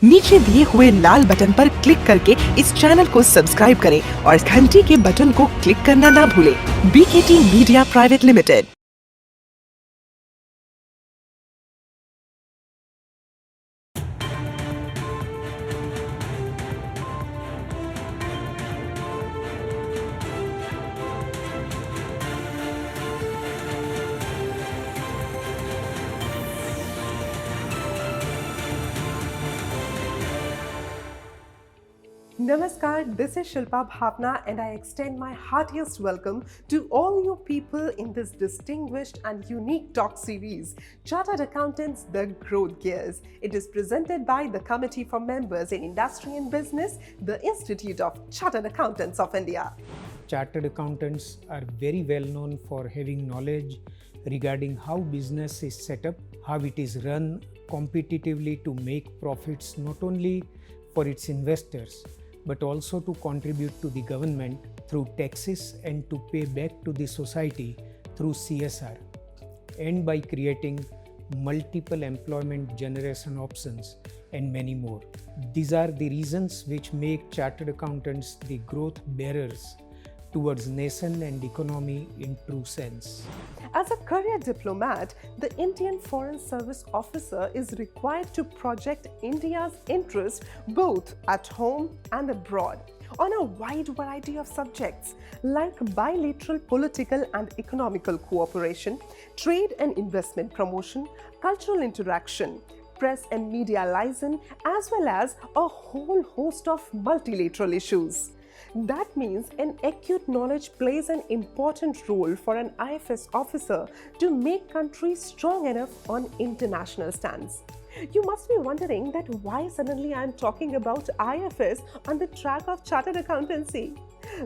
नीचे दिए हुए लाल बटन पर क्लिक करके इस चैनल को सब्सक्राइब करें और घंटी के बटन को क्लिक करना ना भूलें। BKT media private limited. Namaskar, this is Shilpa Bhawana and I extend my heartiest welcome to all you people in this distinguished and unique talk series, Chartered Accountants, The Growth Gears. It is presented by the Committee for Members in Industry and Business, the Institute of Chartered Accountants of India. Chartered accountants are very well known for having knowledge regarding how business is set up, how it is run competitively to make profits not only for its investors, but also to contribute to the government through taxes and to pay back to the society through CSR, and by creating multiple employment generation options and many more. These are the reasons which make chartered accountants the growth bearers towards nation and economy in true sense. As a career diplomat, the Indian Foreign Service officer is required to project India's interest both at home and abroad on a wide variety of subjects like bilateral political and economical cooperation, trade and investment promotion, cultural interaction, press and media liaison, as well as a whole host of multilateral issues. That means an acute knowledge plays an important role for an IFS officer to make countries strong enough on international stands. You must be wondering that why suddenly I am talking about IFS on the track of chartered accountancy.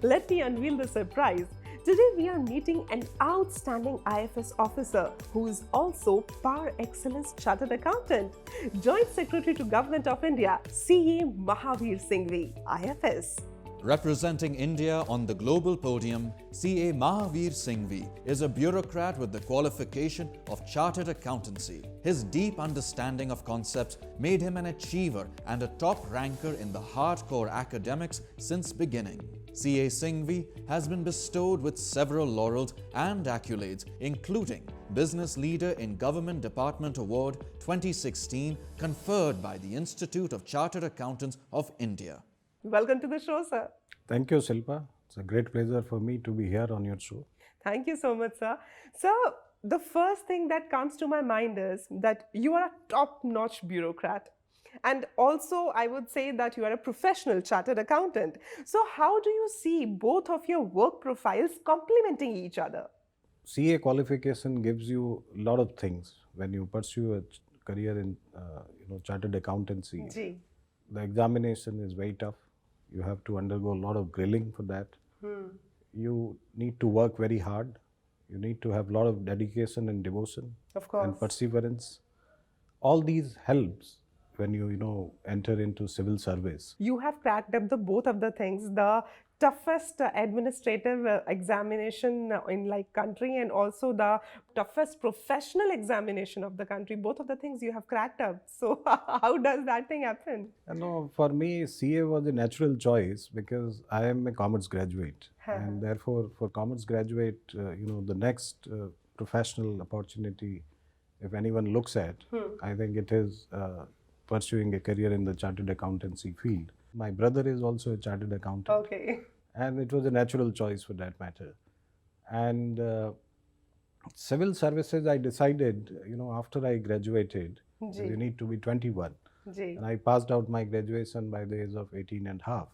Let me unveil the surprise. Today we are meeting an outstanding IFS officer who is also par excellence chartered accountant, Joint Secretary to Government of India, CA Mahaveer Singhvi, IFS. Representing India on the global podium, CA Mahavir Singhvi is a bureaucrat with the qualification of chartered accountancy. His deep understanding of concepts made him an achiever and a top ranker in the hardcore academics since beginning. CA Singhvi has been bestowed with several laurels and accolades, including Business Leader in Government Department Award 2016 conferred by the Institute of Chartered Accountants of India. Welcome to the show, sir. Thank you, Shilpa. It's a great pleasure for me to be here on your show. Thank you so much, sir. Sir, the first thing that comes to my mind is that you are a top-notch bureaucrat. And also, I would say that you are a professional chartered accountant. So how do you see both of your work profiles complementing each other? CA qualification gives you a lot of things when you pursue a career in chartered accountancy. Ji. The examination is very tough. You have to undergo a lot of grilling for that. You need to work very hard. You need to have a lot of dedication and devotion. Of course. And perseverance. All these helps when you enter into civil service. You have cracked up the both of the things, the toughest administrative examination in country and also the toughest professional examination of the country. Both of the things you have cracked up. So how does that thing happen? No, for me, CA was a natural choice because I am a commerce graduate. And therefore, for commerce graduate, the next professional opportunity, if anyone looks at, I think it is pursuing a career in the chartered accountancy field. My brother is also a chartered accountant. Okay. And it was a natural choice for that matter. And civil services, I decided, after I graduated, you need to be 21. Ji. And I passed out my graduation by the age of 18 and a half.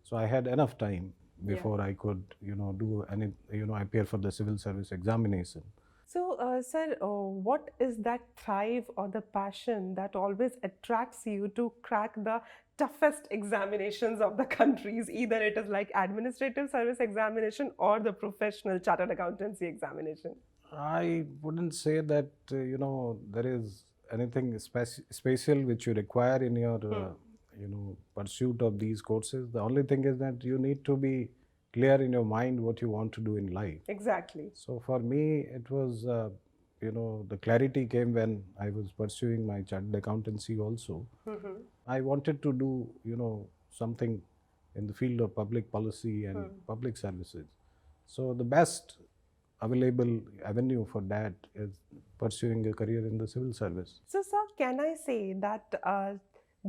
So I had enough time before I could, do any, appear for the civil service examination. So, sir, what is that drive or the passion that always attracts you to crack the toughest examinations of the countries? Either it is like administrative service examination or the professional chartered accountancy examination. I wouldn't say that, there is anything special which you require in your, pursuit of these courses. The only thing is that you need to be clear in your mind what you want to do in life. Exactly. So for me, it was the clarity came when I was pursuing my chartered accountancy also. I wanted to do, something in the field of public policy and public services. So the best available avenue for that is pursuing a career in the civil service. So, sir, can I say that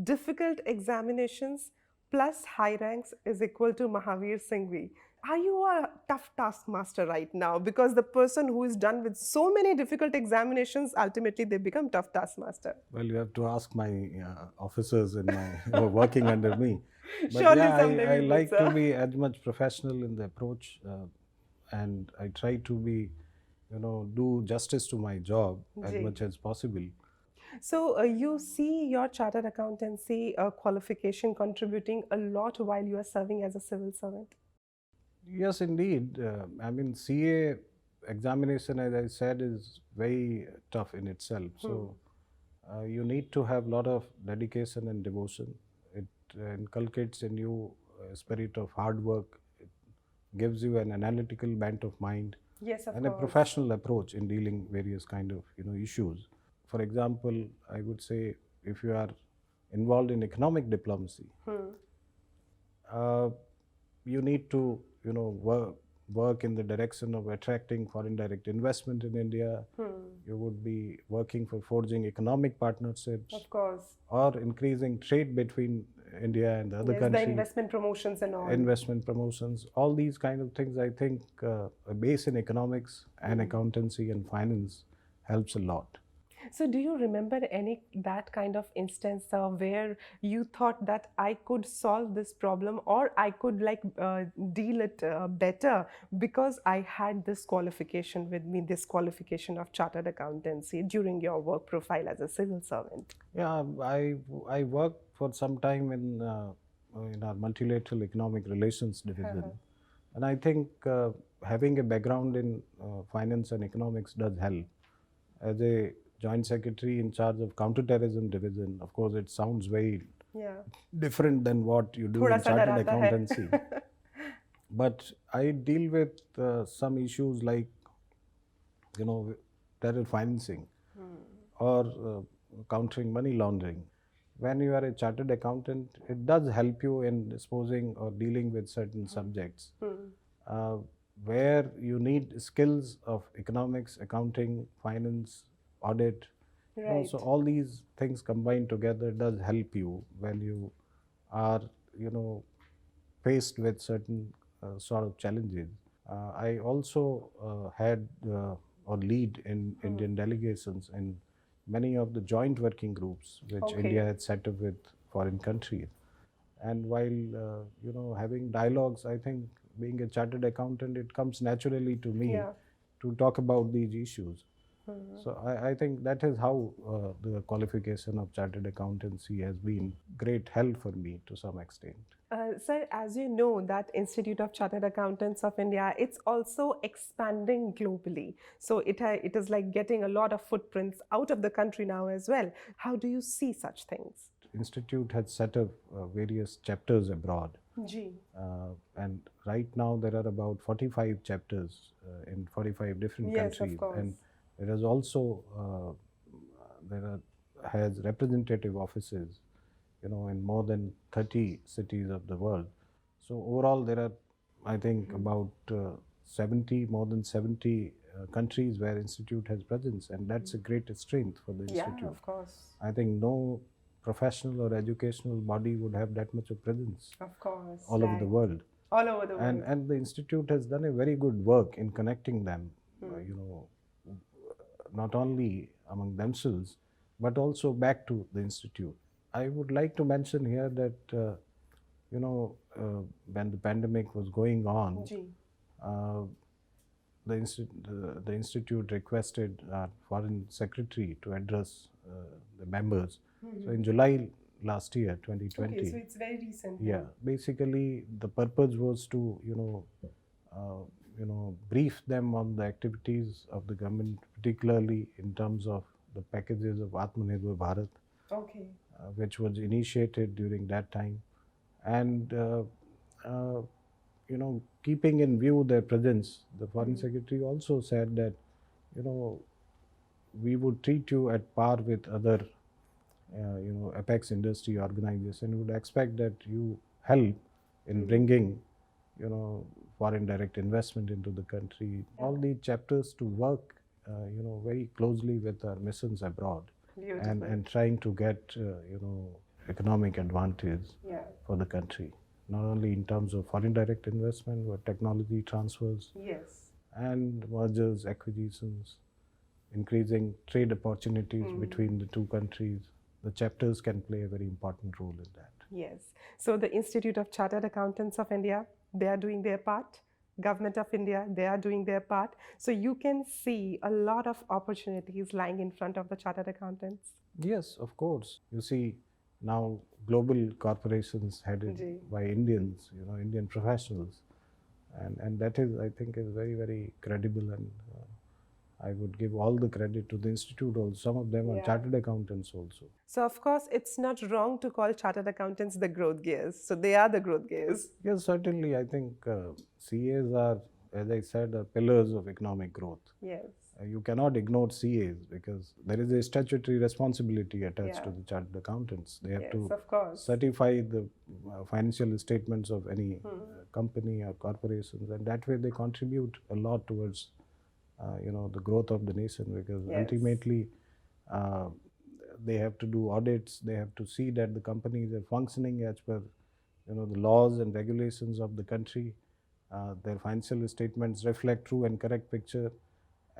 difficult examinations plus high ranks is equal to Mahavir Singhvi? Are you a tough taskmaster right now? Because the person who is done with so many difficult examinations, ultimately they become tough taskmaster. Well, you have to ask my officers in my who are working under me. But Surely yeah, someday I we would, like to sir. be as much professional in the approach, and I try to be, do justice to my job as Ji. much as possible. So, you see your chartered accountancy qualification contributing a lot while you are serving as a civil servant. Yes, indeed. I mean, CA examination, as I said, is very tough in itself. So you need to have a lot of dedication and devotion. It inculcates in you a spirit of hard work. It gives you an analytical bent of mind Yes, of and a course. professional approach in dealing various kind of issues. For example, I would say if you are involved in economic diplomacy, you need to work in the direction of attracting foreign direct investment in India. You would be working for forging economic partnerships Of course. or increasing trade between India and the other Yes, the countries. investment promotions and all. Investment promotions, all these kind of things. I think a base in economics and accountancy and finance helps a lot. So, do you remember any that kind of instance where you thought that I could solve this problem or I could deal it better because I had this qualification with me, this qualification of chartered accountancy during your work profile as a civil servant? Yeah, I worked for some time in our multilateral economic relations division, and I think having a background in finance and economics does help. As a joint secretary in charge of counterterrorism division, of course, it sounds very Yeah. different than what you do Thoda in sa chartered डराता है. accountancy. But I deal with some issues like, terror financing or countering money laundering. When you are a chartered accountant, it does help you in disposing or dealing with certain subjects where you need skills of economics, accounting, finance, audit. Right. So all these things combined together does help you when you are, faced with certain sort of challenges. I also had or lead in Indian delegations in many of the joint working groups which Okay. India had set up with foreign countries. And while having dialogues, I think being a chartered accountant, it comes naturally to me Yeah. to talk about these issues. So I think that is how the qualification of chartered accountancy has been great help for me to some extent. Sir, as you know, that Institute of Chartered Accountants of India, it's also expanding globally. So it is like getting a lot of footprints out of the country now as well. How do you see such things? Institute has set up various chapters abroad. Ji. And right now there are about 45 chapters in 45 different Yes, of countries. course. And there is also has representative offices, in more than 30 cities of the world. So overall, there are, I think, about more than 70 countries where Institute has presence, and that's a great strength for the Institute. Yeah, of course. I think no professional or educational body would have that much of presence Of course. all over the world. All over the world. And the Institute has done a very good work in connecting them, not only among themselves, but also back to the Institute. I would like to mention here that, when the pandemic was going on, Ji. the Institute requested our Foreign Secretary to address the members. So in July last year, 2020. Okay, so it's very recent. Yeah, basically the purpose was to, brief them on the activities of the government, particularly in terms of the packages of Atmanirbhar Bharat, Okay. which was initiated during that time. And, keeping in view their presence, the Foreign Secretary also said that, we would treat you at par with other apex industry organization. We would expect that you help in bringing foreign direct investment into the country. All these chapters to work very closely with our missions abroad and trying to get economic advantage for the country, not only in terms of foreign direct investment but technology transfers and mergers, acquisitions, increasing trade opportunities between the two countries. The chapters can play a very important role in that. Yes. So the Institute of Chartered Accountants of India, they are doing their part. Government of India, they are doing their part. So you can see a lot of opportunities lying in front of the chartered accountants. Yes, of course. You see now global corporations headed by Indians, Indian professionals. And that is, I think, is very, very credible, and I would give all the credit to the institute also. Some of them are chartered accountants also. So of course, it's not wrong to call chartered accountants the growth gears. So they are the growth gears. Yes, certainly. I think CAs are, as I said, are pillars of economic growth. Yes. You cannot ignore CAs because there is a statutory responsibility attached to the chartered accountants. They have to certify the financial statements of any company or corporations, and that way they contribute a lot towards the growth of the nation, because ultimately they have to do audits. They have to see that the companies are functioning as per the laws and regulations of the country. Their financial statements reflect true and correct picture.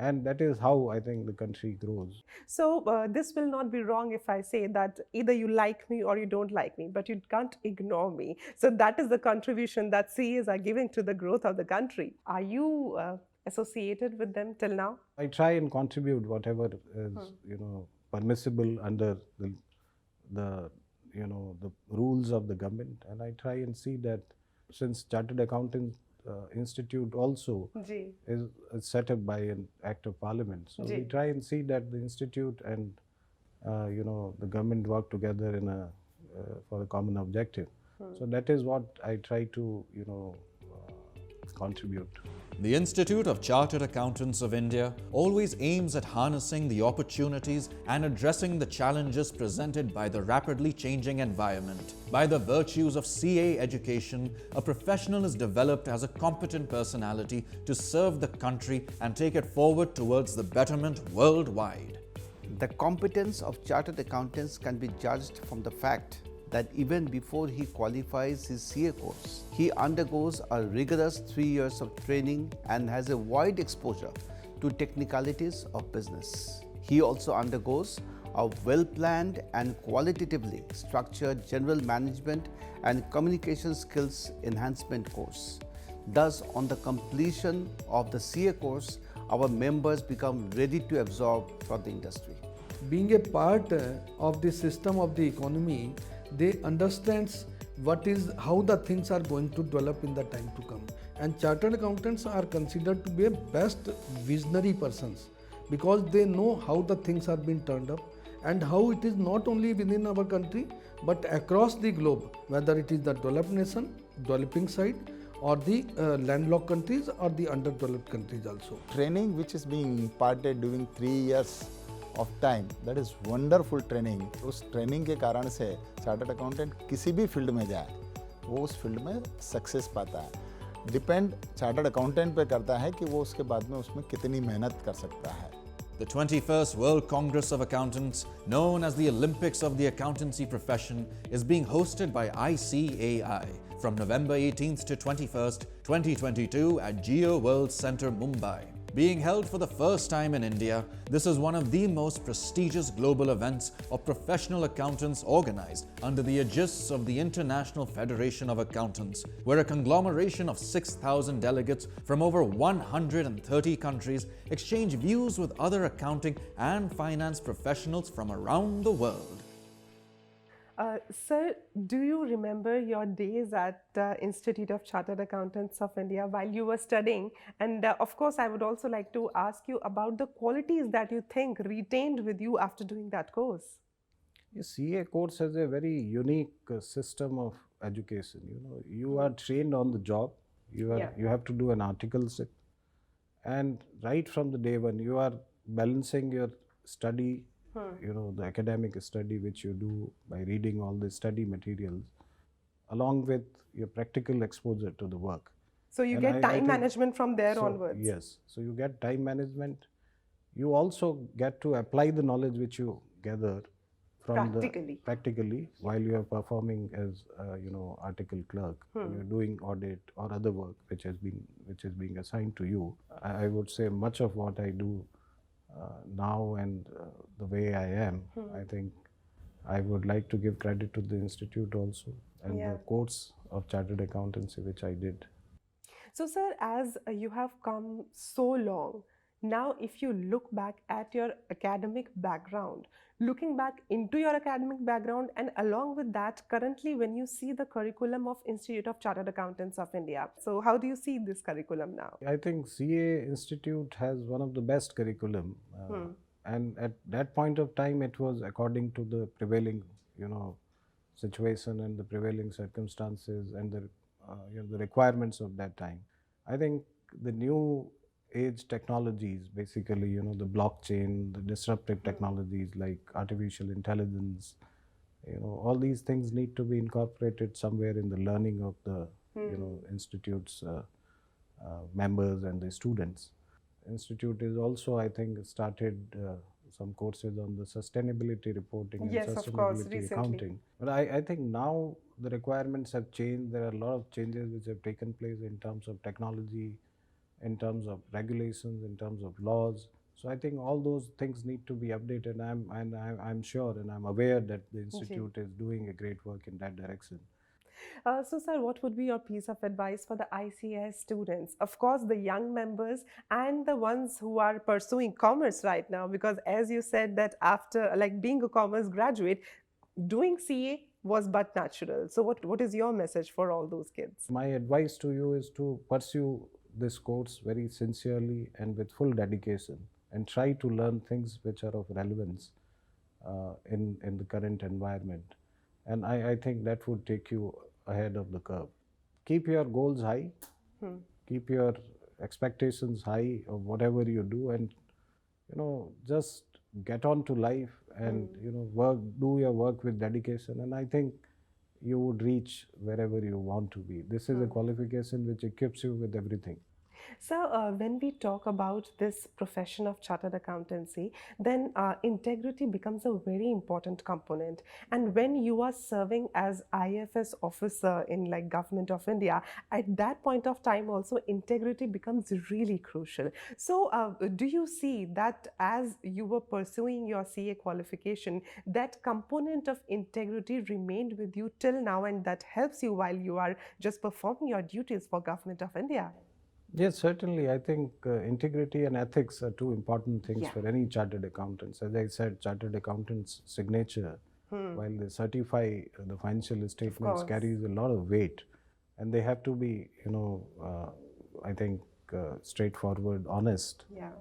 And that is how I think the country grows. So this will not be wrong if I say that either you like me or you don't like me, but you can't ignore me. So that is the contribution that CAs are giving to the growth of the country. Are you associated with them till now? I try and contribute whatever is permissible under the rules of the government, and I try and see that, since Chartered Accountant Institute also is set up by an act of parliament. So we try and see that the institute and the government work together in for a common objective. So that is what I try to contribute. The Institute of Chartered Accountants of India always aims at harnessing the opportunities and addressing the challenges presented by the rapidly changing environment. By the virtues of CA education, a professional is developed as a competent personality to serve the country and take it forward towards the betterment worldwide. The competence of chartered accountants can be judged from the fact that even before he qualifies his CA course, he undergoes a rigorous 3 years of training and has a wide exposure to technicalities of business. He also undergoes a well-planned and qualitatively structured general management and communication skills enhancement course. Thus, on the completion of the CA course, our members become ready to absorb from the industry. Being a part of the system of the economy, they understands how the things are going to develop in the time to come. And chartered accountants are considered to be a best visionary persons, because they know how the things are being turned up and how it is not only within our country but across the globe, whether it is the developed nation, developing side, or the landlocked countries or the underdeveloped countries also. Training which is being imparted during 3 years of time, that is wonderful training. उस training के कारण से chartered accountant किसी भी field में जाए वो उस फील्ड में सक्सेस पाता है. डिपेंड चार्टर्ड अकाउंटेंट पे करता है कि वो उसके बाद में उसमें कितनी मेहनत कर सकता है. The 21st World Congress of Accountants, known as the Olympics of the accountancy profession, is being hosted by ICAI from November 18th to 21st, 2022 at Geo World Centre, Mumbai. Being held for the first time in India, this is one of the most prestigious global events of professional accountants organized under the aegis of the International Federation of Accountants, where a conglomeration of 6,000 delegates from over 130 countries exchange views with other accounting and finance professionals from around the world. Sir, do you remember your days at Institute of Chartered Accountants of India while you were studying? And of course, I would also like to ask you about the qualities that you think retained with you after doing that course. The CA course has a very unique system of education. You are trained on the job. You have to do an articleship, and right from the day when you are balancing your study, the academic study which you do by reading all the study materials, along with your practical exposure to the work. So you And get I time think- management from there so, onwards. Yes. So you get time management. You also get to apply the knowledge which you gather from practically while you are performing as article clerk. When you're doing audit or other work which is being assigned to you. I would say much of what I do now and the way I am, I think I would like to give credit to the institute also and the course of chartered accountancy which I did. So, sir, as you have come so long, now if you look back at your academic background, looking back into your academic background, and along with that, currently when you see the curriculum of Institute of Chartered Accountants of India, so how do you see this curriculum now? I think CA Institute has one of the best curriculum. And at that point of time, it was according to the prevailing, situation and the prevailing circumstances and the requirements of that time. I think the new age technologies, basically, the blockchain, the disruptive technologies like artificial intelligence, all these things need to be incorporated somewhere in the learning of the, institute's members and the students. Institute is also, I think, started some courses on the sustainability reporting and sustainability accounting. But I think now the requirements have changed. There are a lot of changes which have taken place in terms of technology, in terms of regulations, in terms of laws. So I think all those things need to be updated. I'm sure and I'm aware that the institute is doing a great work in that direction. So, sir, what would be your piece of advice for the ICAI students? Of course, the young members and the ones who are pursuing commerce right now, because as you said that after being a commerce graduate, doing CA was but natural. So what is your message for all those kids? My advice to you is to pursue this course very sincerely and with full dedication and try to learn things which are of relevance in the current environment. And I think that would take you ahead of the curve. Keep your goals high, keep your expectations high of whatever you do, and just get on to life and do your work with dedication, and I think you would reach wherever you want to be. This is a qualification which equips you with everything. So, when we talk about this profession of chartered accountancy, then integrity becomes a very important component. And when you are serving as IFS officer in Government of India, at that point of time also integrity becomes really crucial. So, do you see that as you were pursuing your CA qualification, that component of integrity remained with you till now, and that helps you while you are just performing your duties for Government of India? Yes, certainly. I think integrity and ethics are two important things for any chartered accountants. As I said, chartered accountants' signature, while they certify the financial statements, carries a lot of weight, and they have to be, I think, straightforward, honest. Yeah.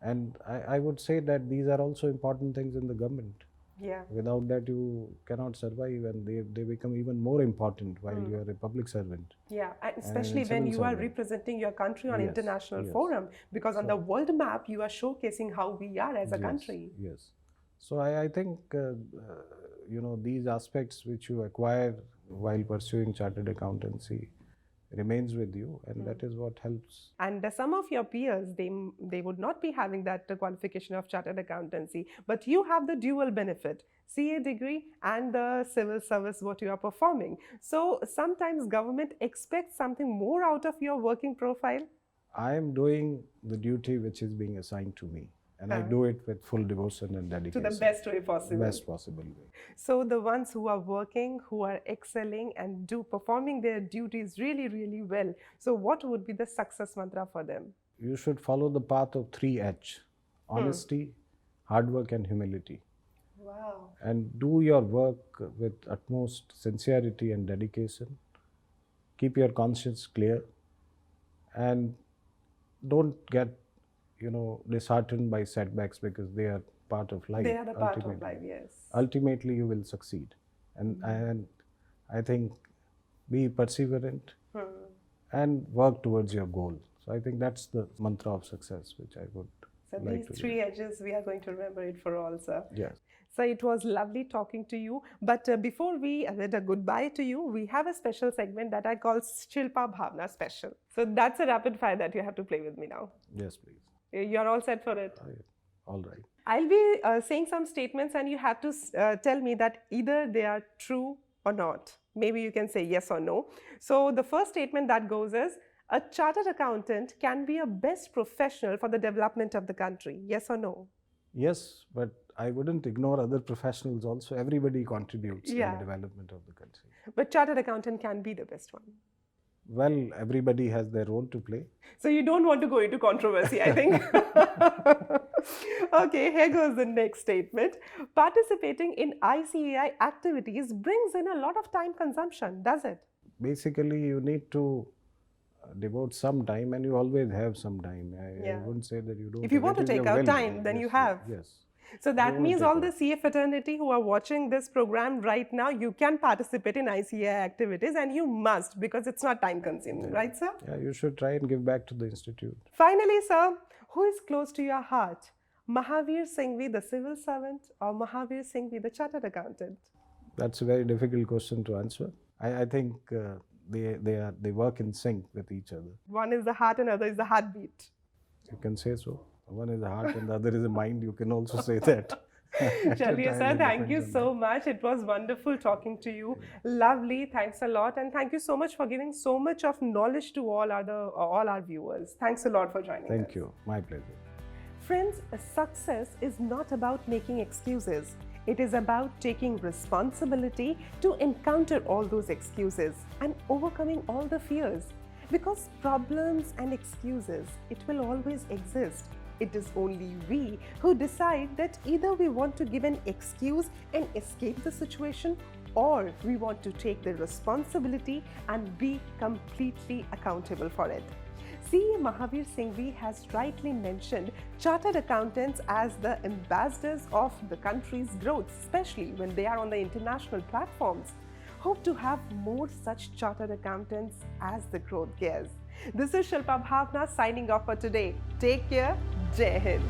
And I would say that these are also important things in the government. Yeah. Without that, you cannot survive, and they become even more important while you are a public servant. Yeah, and especially when you are representing your country on international forum, because on the world map, you are showcasing how we are as a country. Yes. So I think, these aspects which you acquire while pursuing chartered accountancy remains with you, and that is what helps. And some of your peers, they would not be having that qualification of chartered accountancy, but you have the dual benefit, CA degree and the civil service what you are performing. So sometimes government expects something more out of your working profile. I am doing the duty which is being assigned to me, and I do it with full devotion and dedication. To the best way possible. Best possible way. So the ones who are working, who are excelling and performing their duties really, really well. So what would be the success mantra for them? You should follow the path of 3H: honesty, hard work, and humility. Wow. And do your work with utmost sincerity and dedication. Keep your conscience clear, and don't get disheartened by setbacks, because they are part of life. They are the part of life, yes. Ultimately, you will succeed. And I think be perseverant and work towards your goal. So I think that's the mantra of success which I would So like these to do three it. edges, we are going to remember it for all, sir. Yes. So it was lovely talking to you. But before we bid a goodbye to you, we have a special segment that I call Shilpa Bhawana Special. So that's a rapid fire that you have to play with me now. Yes, please. You're all set for it? All right. I'll be saying some statements and you have to tell me that either they are true or not. Maybe you can say yes or no. So the first statement that goes is, a chartered accountant can be a best professional for the development of the country. Yes or no? Yes, but I wouldn't ignore other professionals also. Everybody contributes in the development of the country. But chartered accountant can be the best one. Well, everybody has their role to play. So you don't want to go into controversy, I think. Okay, here goes the next statement. Participating in ICAI activities brings in a lot of time consumption, does it? Basically, you need to devote some time, and you always have some time. I wouldn't say that you don't. If you want to take out time, then you have. Yes. So that means all the CA fraternity who are watching this program right now, you can participate in ICAI activities, and you must, because it's not time consuming, right, sir? Yeah, you should try and give back to the institute. Finally, sir, who is close to your heart? Mahavir Singhvi, the civil servant, or Mahavir Singhvi, the chartered accountant? That's a very difficult question to answer. I think they work in sync with each other. One is the heart and other is the heartbeat. You can say so. One is a heart and the other is a mind. You can also say that. Chaliye sir, thank you so much. It was wonderful talking to you. Lovely. Thanks a lot. And thank you so much for giving so much of knowledge to all our viewers. Thanks a lot for joining us. Thank you. My pleasure. Friends, success is not about making excuses. It is about taking responsibility to encounter all those excuses and overcoming all the fears. Because problems and excuses, it will always exist. It is only we who decide that either we want to give an excuse and escape the situation, or we want to take the responsibility and be completely accountable for it. CA Mahavir Singhvi has rightly mentioned chartered accountants as the ambassadors of the country's growth, especially when they are on the international platforms. Hope to have more such chartered accountants as the growth gears. This is Shilpa Bhawana signing off for today. Take care. Jai Hind.